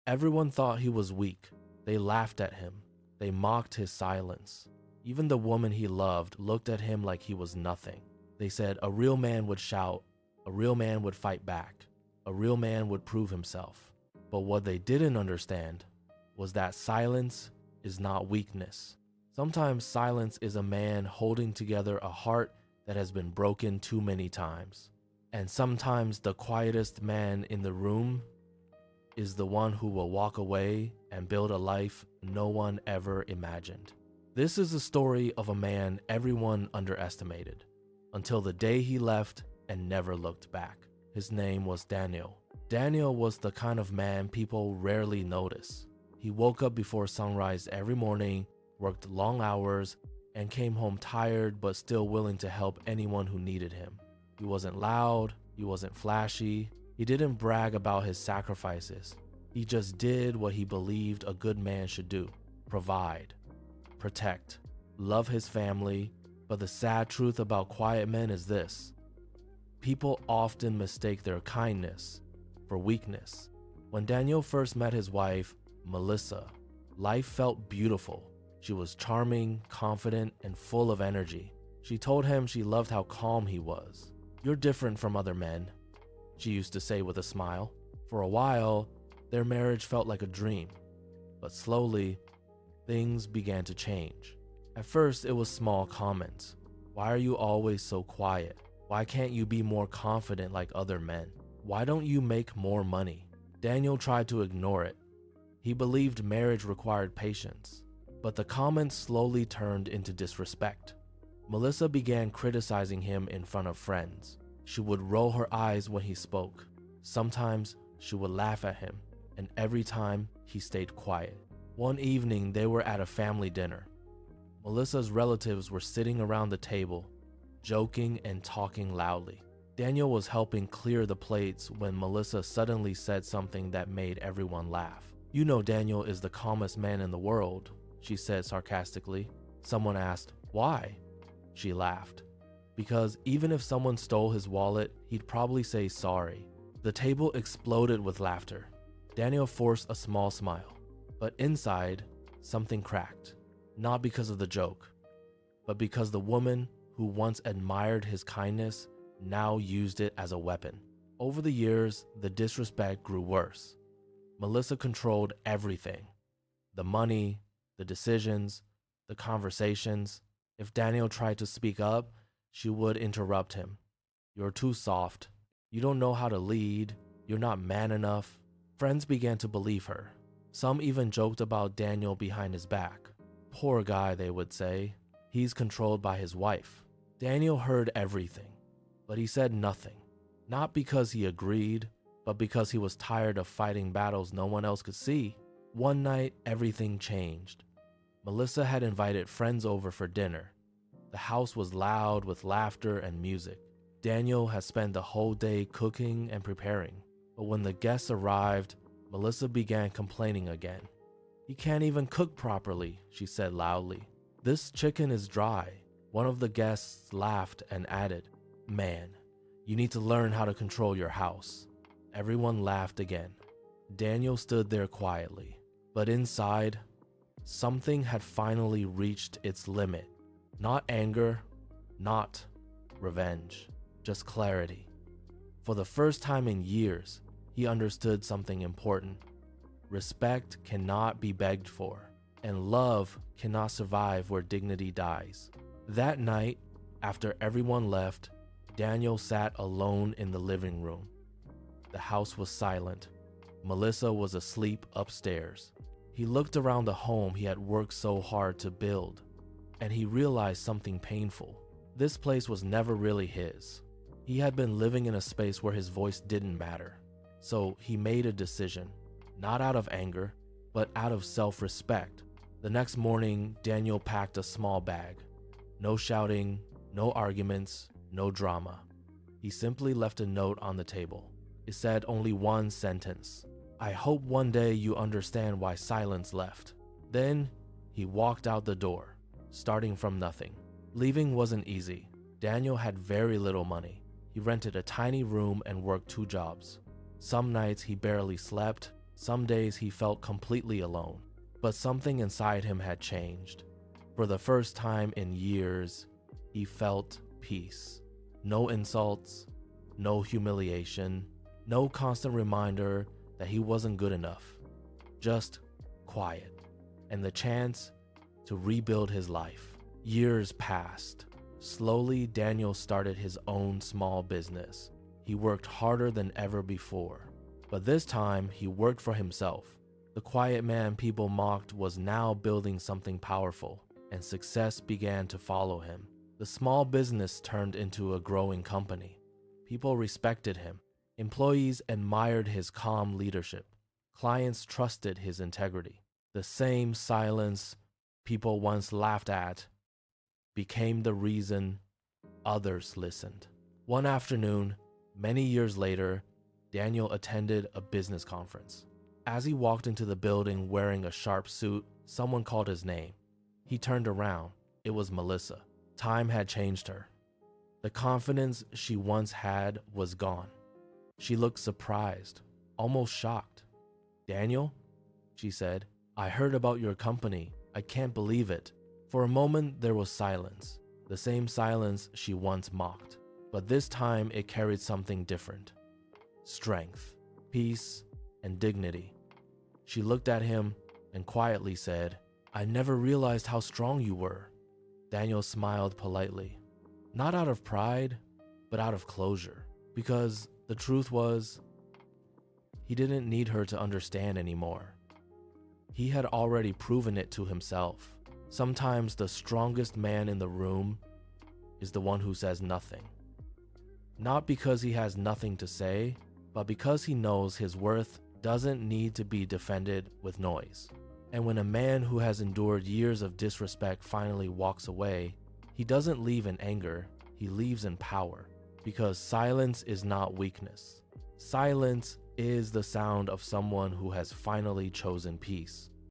Everyone thought he was weak. They laughed at him. They mocked his silence. Even the woman he loved looked at him like he was nothing. They said a real man would shout, a real man would fight back, a real man would prove himself. But what they didn't understand was that silence is not weakness. Sometimes silence is a man holding together a heart that has been broken too many times. And sometimes the quietest man in the room is the one who will walk away and build a life no one ever imagined. This is the story of a man everyone underestimated, until the day he left and never looked back. His name was Daniel. Daniel was the kind of man people rarely notice. He woke up before sunrise every morning, worked long hours, and came home tired but still willing to help anyone who needed him. He wasn't loud, he wasn't flashy, he didn't brag about his sacrifices. He just did what he believed a good man should do: provide, protect, love his family. But the sad truth about quiet men is this: people often mistake their kindness for weakness. When Daniel first met his wife, Melissa, life felt beautiful. She was charming, confident, and full of energy. She told him she loved how calm he was. "You're different from other men," she used to say with a smile. For a while, their marriage felt like a dream. But slowly, things began to change. At first, it was small comments. "Why are you always so quiet? Why can't you be more confident like other men? Why don't you make more money?" Daniel tried to ignore it. He believed marriage required patience. But the comments slowly turned into disrespect. Melissa began criticizing him in front of friends. She would roll her eyes when he spoke. Sometimes she would laugh at him, and every time he stayed quiet. One evening, they were at a family dinner. Melissa's relatives were sitting around the table, joking and talking loudly. Daniel was helping clear the plates when Melissa suddenly said something that made everyone laugh. "You know Daniel is the calmest man in the world," she said sarcastically. Someone asked, "Why?" She laughed. "Because even if someone stole his wallet, he'd probably say sorry." The table exploded with laughter. Daniel forced a small smile, but inside, something cracked. Not because of the joke, but because the woman who once admired his kindness now used it as a weapon. Over the years, the disrespect grew worse. Melissa controlled everything: the money, the decisions, the conversations. If Daniel tried to speak up, she would interrupt him. "You're too soft. You don't know how to lead. You're not man enough." Friends began to believe her. Some even joked about Daniel behind his back. "Poor guy," they would say. "He's controlled by his wife." Daniel heard everything, but he said nothing. Not because he agreed, but because he was tired of fighting battles no one else could see. One night, everything changed. Melissa had invited friends over for dinner. The house was loud with laughter and music. Daniel had spent the whole day cooking and preparing. But when the guests arrived, Melissa began complaining again. "He can't even cook properly," she said loudly. "This chicken is dry." One of the guests laughed and added, "Man, you need to learn how to control your house." Everyone laughed again. Daniel stood there quietly, but inside, something had finally reached its limit. Not anger, not revenge, just clarity. For the first time in years, he understood something important. Respect cannot be begged for, and love cannot survive where dignity dies. That night, after everyone left, Daniel sat alone in the living room. The house was silent. Melissa was asleep upstairs. He looked around the home he had worked so hard to build, and he realized something painful. This place was never really his. He had been living in a space where his voice didn't matter. So he made a decision, not out of anger, but out of self-respect. The next morning, Daniel packed a small bag. No shouting, no arguments, no drama. He simply left a note on the table. It said only one sentence: "I hope one day you understand why silence left." Then he walked out the door, starting from nothing. Leaving wasn't easy. Daniel had very little money. He rented a tiny room and worked 2 jobs. Some nights he barely slept, Some days he felt completely alone, but something inside him had changed. For the first time in years, he felt peace. No insults, no humiliation, no constant reminder that he wasn't good enough. Just quiet and the chance to rebuild his life. Years passed. Slowly, Daniel started his own small business. He worked harder than ever before, but this time he worked for himself. The quiet man people mocked was now building something powerful, and success began to follow him. The small business turned into a growing company. People respected him. Employees admired his calm leadership. Clients trusted his integrity. The same silence people once laughed at became the reason others listened. One afternoon, many years later, Daniel attended a business conference. As he walked into the building wearing a sharp suit, someone called his name. He turned around. It was Melissa. Time had changed her. The confidence she once had was gone. She looked surprised, almost shocked. "Daniel," she said, "I heard about your company. I can't believe it." For a moment, there was silence, the same silence she once mocked. But this time, it carried something different. Strength, peace, and dignity. She looked at him and quietly said, "I never realized how strong you were." Daniel smiled politely, not out of pride, but out of closure, because the truth was, he didn't need her to understand anymore. He had already proven it to himself. Sometimes the strongest man in the room is the one who says nothing. Not because he has nothing to say, but because he knows his worth doesn't need to be defended with noise. And when a man who has endured years of disrespect finally walks away, he doesn't leave in anger, he leaves in power. Because silence is not weakness. Silence is the sound of someone who has finally chosen peace.